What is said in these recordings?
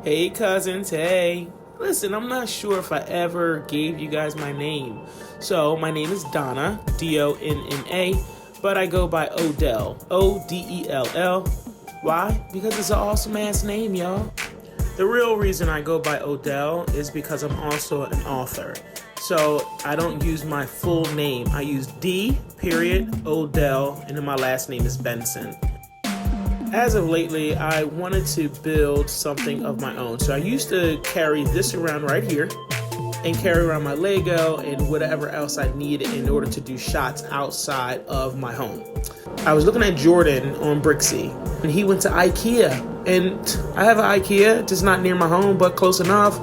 Hey cousins, hey. Listen, I'm not sure if I ever gave you guys my name. So, my name is Donna, Donna, but I go by Odell, Odell. Why? Because it's an awesome ass name, y'all. The real reason I go by Odell is because I'm also an author. So, I don't use my full name. I use D. Odell, and then my last name is Benson. As of lately, I wanted to build something of my own. So I used to carry this around right here and carry around my Lego and whatever else I needed in order to do shots outside of my home. I was looking at Jordan on Brixie, and he went to IKEA. And I have an IKEA, just not near my home, but close enough,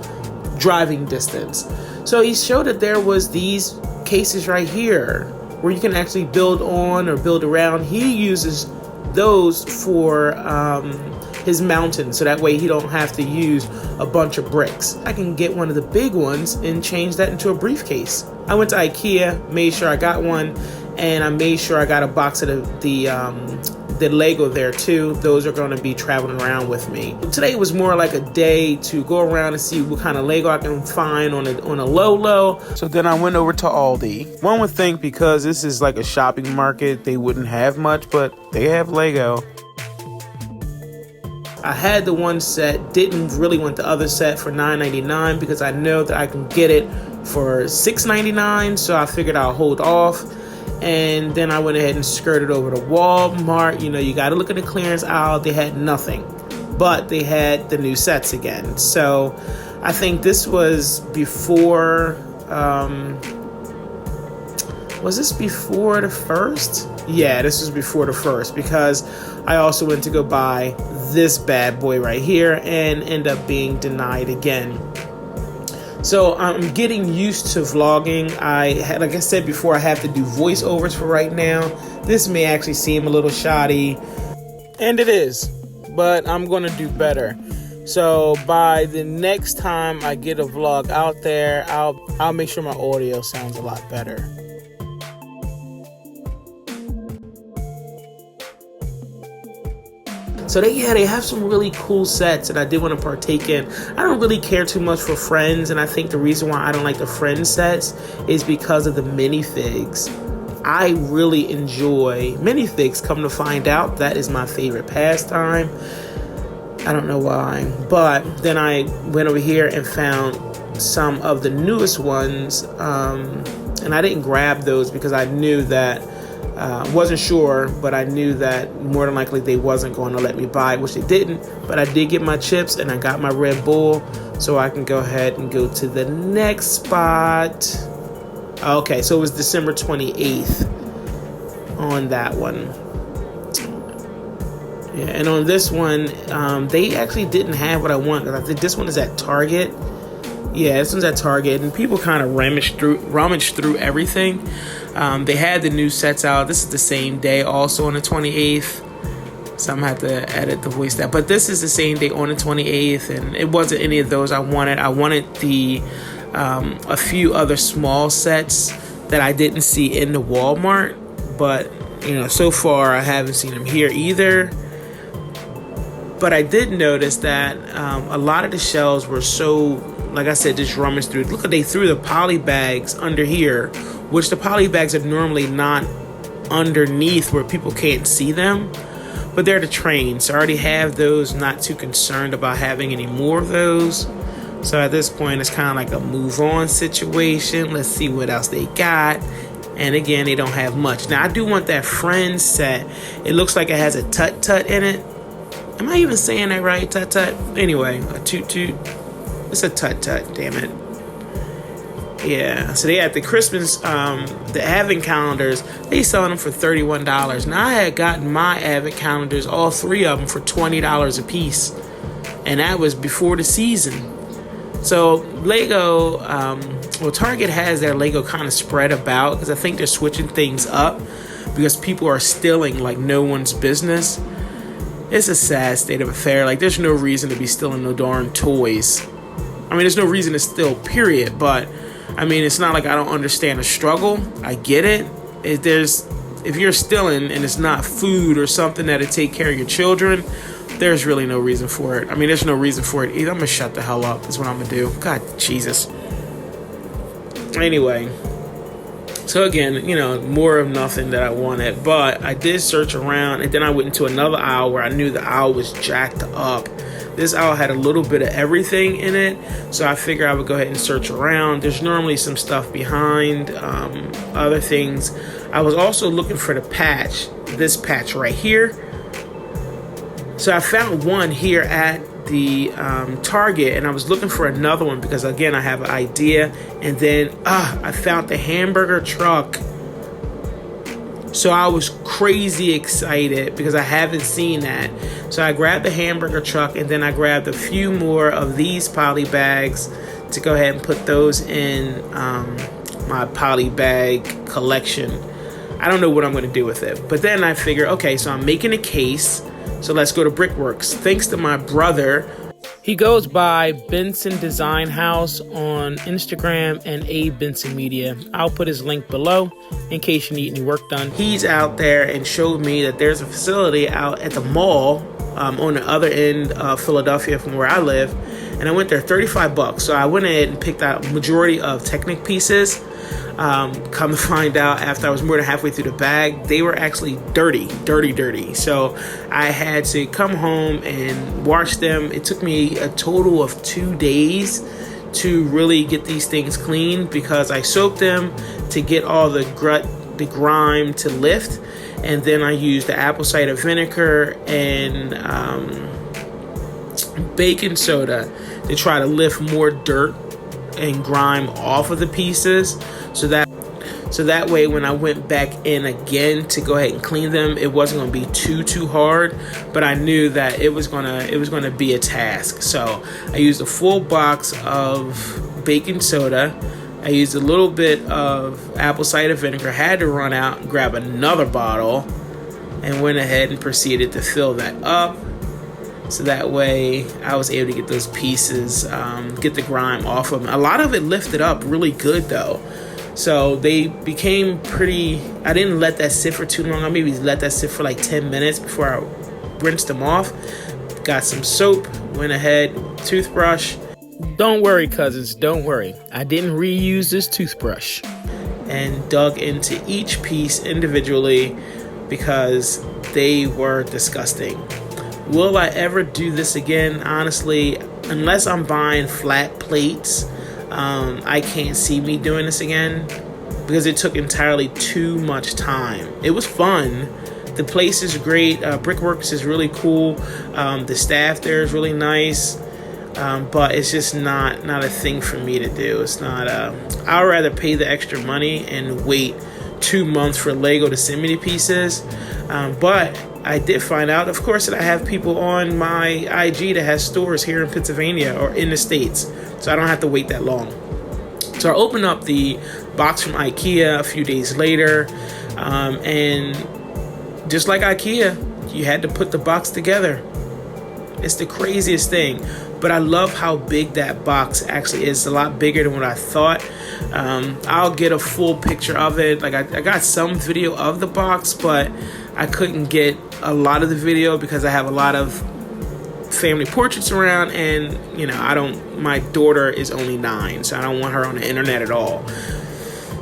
driving distance. So he showed that there was these cases right here where you can actually build on or build around. He uses those for his mountain, so that way he don't have to use a bunch of bricks. I can get one of the big ones and change that into a briefcase. I went to IKEA, made sure I got one, and I made sure I got a box of the Lego there too. Those are going to be traveling around with me. Today was more like a day to go around and see what kind of Lego I can find on a low. So then I went over to Aldi. One would think because this is like a shopping market, they wouldn't have much, but they have Lego. I had the one set, didn't really want the other set for $9.99 because I know that I can get it for $6.99, so I figured I'll hold off. And then I went ahead and skirted over to Walmart. You know, you got to look at the clearance aisle. They had nothing, but they had the new sets again. So I think this was before, was this before the first? Yeah, this was before the first, because I also went to go buy this bad boy right here and end up being denied again. So I'm getting used to vlogging. Like I said before, I have to do voiceovers for right now. This may actually seem a little shoddy, and it is, but I'm going to do better. So by the next time I get a vlog out there, I'll make sure my audio sounds a lot better. So they have some really cool sets that I did want to partake in. I don't really care too much for Friends, and I think the reason why I don't like the Friends sets is because of the minifigs. I really enjoy minifigs. Come to find out, that is my favorite pastime. I don't know why. But then I went over here and found some of the newest ones, and I didn't grab those because I knew that wasn't sure, but I knew that more than likely they wasn't going to let me buy it, which they didn't. But I did get my chips and I got my Red Bull, so I can go ahead and go to the next spot. Okay, so it was December 28th on that one. Yeah, and on this one, they actually didn't have what I want. I think this one is at Target. Yeah, this one's at Target, and people kind of rummaged through everything. They had the new sets out. This is the same day, also on the 28th. So I'm gonna have to edit the voice that. But this is the same day on the 28th, and it wasn't any of those I wanted. I wanted a few other small sets that I didn't see in the Walmart. But so far I haven't seen them here either. But I did notice that a lot of the shelves were so, like I said, just rummaged through. Look, they threw the poly bags under here, which the poly bags are normally not underneath where people can't see them, but they're the train. So I already have those, not too concerned about having any more of those. So at this point, it's kind of like a move on situation. Let's see what else they got. And again, they don't have much. Now, I do want that Friends set. It looks like it has a tut-tut in it. Am I even saying that right? Tut-tut? Anyway, a toot-toot. It's a tut-tut, damn it. Yeah, so they had the Christmas, the Advent calendars. They selling them for $31. Now, I had gotten my Advent calendars, all three of them, for $20 a piece. And that was before the season. So Lego, Target has their Lego kind of spread about, because I think they're switching things up because people are stealing like no one's business. It's a sad state of affair. Like, there's no reason to be stealing no darn toys. I mean, there's no reason to steal, period. But, I mean, it's not like I don't understand the struggle. I get it. If you're stealing and it's not food or something that'll take care of your children, there's really no reason for it. I mean, there's no reason for it either. I'm gonna shut the hell up is what I'm gonna do. God, Jesus. Anyway, so again, you know, more of nothing that I wanted, but I did search around, and then I went into another aisle where I knew the aisle was jacked up. This aisle had a little bit of everything in it, so I figured I would go ahead and search around. There's normally some stuff behind other things. I was also looking for the patch, this patch right here. So I found one here at the Target, and I was looking for another one because, again, I have an idea. And then I found the hamburger truck. So I was crazy excited because I haven't seen that. So I grabbed the hamburger truck, and then I grabbed a few more of these poly bags to go ahead and put those in my poly bag collection. I don't know what I'm going to do with it. But then I figured, okay, so I'm making a case. So let's go to Brickworks. Thanks to my brother. He goes by Benson Design House on Instagram and Abe Benson Media. I'll put his link below in case you need any work done. He's out there and showed me that there's a facility out at the mall on the other end of Philadelphia from where I live. And I went there, $35. So I went ahead and picked out a majority of Technic pieces. Come to find out, after I was more than halfway through the bag, they were actually dirty. So I had to come home and wash them. It took me a total of 2 days to really get these things clean because I soaked them to get all the grime to lift, and then I used the apple cider vinegar and baking soda to try to lift more dirt and grime off of the pieces, so that way when I went back in again to go ahead and clean them, it wasn't going to be too hard. But I knew that it was gonna be a task. So I used a full box of baking soda. I used a little bit of apple cider vinegar. Had to run out and grab another bottle, and went ahead and proceeded to fill that up. So that way I was able to get those pieces, get the grime off of them. A lot of it lifted up really good though. So they became pretty, I didn't let that sit for too long. I maybe let that sit for like 10 minutes before I rinsed them off. Got some soap, went ahead, toothbrush. Don't worry, cousins, don't worry. I didn't reuse this toothbrush. And dug into each piece individually because they were disgusting. Will I ever do this again? Honestly, unless I'm buying flat plates, I can't see me doing this again because it took entirely too much time. It was fun. The place is great. Brickworks is really cool. The staff there is really nice, but it's just not a thing for me to do. It's not. I'd rather pay the extra money and wait 2 months for Lego to send me the pieces. But I did find out, of course, that I have people on my IG that has stores here in Pennsylvania or in the States, so I don't have to wait that long. So I opened up the box from IKEA a few days later, and just like IKEA, you had to put the box together. It's the craziest thing, but I love how big that box actually is. It's a lot bigger than what I thought. I'll get a full picture of it. Like I got some video of the box, but I couldn't get a lot of the video because I have a lot of family portraits around, and you know, my daughter is only 9, so I don't want her on the internet at all.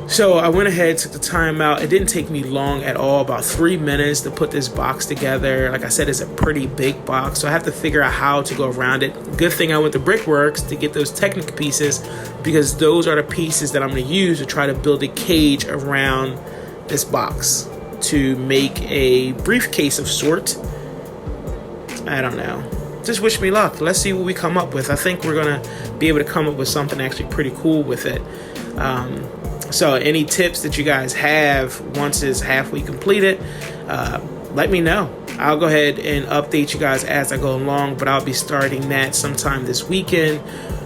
So I went ahead, took the time out. It didn't take me long at all, about 3 minutes to put this box together. Like I said, it's a pretty big box, so I have to figure out how to go around it. Good thing I went to Brickworks to get those Technic pieces, because those are the pieces that I'm going to use to try to build a cage around this box to make a briefcase of sort. I don't know. Just wish me luck. Let's see what we come up with. I think we're going to be able to come up with something actually pretty cool with it. So any tips that you guys have once it's halfway completed, let me know. I'll go ahead and update you guys as I go along, but I'll be starting that sometime this weekend.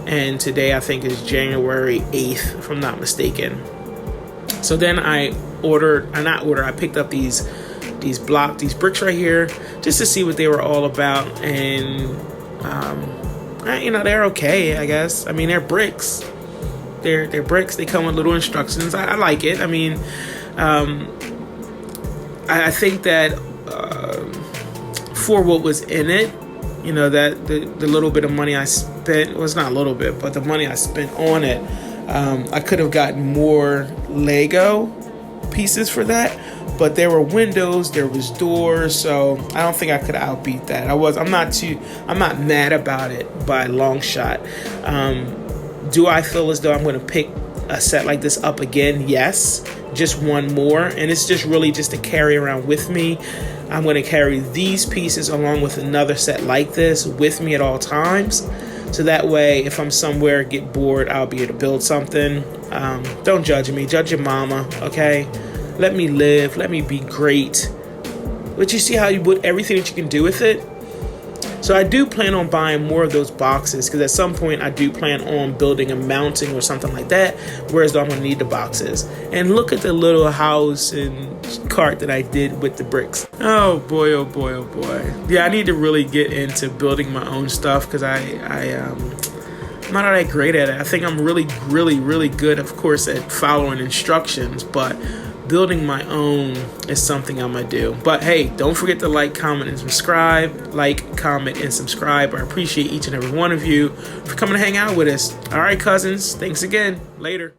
And today I think is January 8th, if I'm not mistaken. So then I picked up these bricks right here just to see what they were all about. And, you know, they're okay, I guess. I mean, they're bricks. They're bricks. They come with little instructions. I like it. I mean, I think that for what was in it, You know, that the little bit of money I spent, well, it's not a little bit, but the money I spent on it, I could have gotten more Lego pieces for that. But there were windows, there was doors, so I don't think I could outbeat that. I'm not mad about it by a long shot. Do I feel as though I'm going to pick a set like this up again? Yes, just one more, and it's just really just to carry around with me. I'm going to carry these pieces along with another set like this with me at all times, so that way if I'm somewhere, get bored, I'll be able to build something. Don't judge me, judge your mama, okay? Let me live, let me be great. But you see how you put everything that you can do with it? So I do plan on buying more of those boxes, because at some point I do plan on building a mounting or something like that, whereas I'm going to need the boxes. And look at the little house and cart that I did with the bricks. Oh boy, oh boy, oh boy. Yeah, I need to really get into building my own stuff, because I'm not all that great at it. I think I'm really, really, really good, of course, at following instructions, but building my own is something I'm gonna do. But hey, don't forget to like, comment, and subscribe. Like, comment, and subscribe. I appreciate each and every one of you for coming to hang out with us. All right, cousins. Thanks again. Later.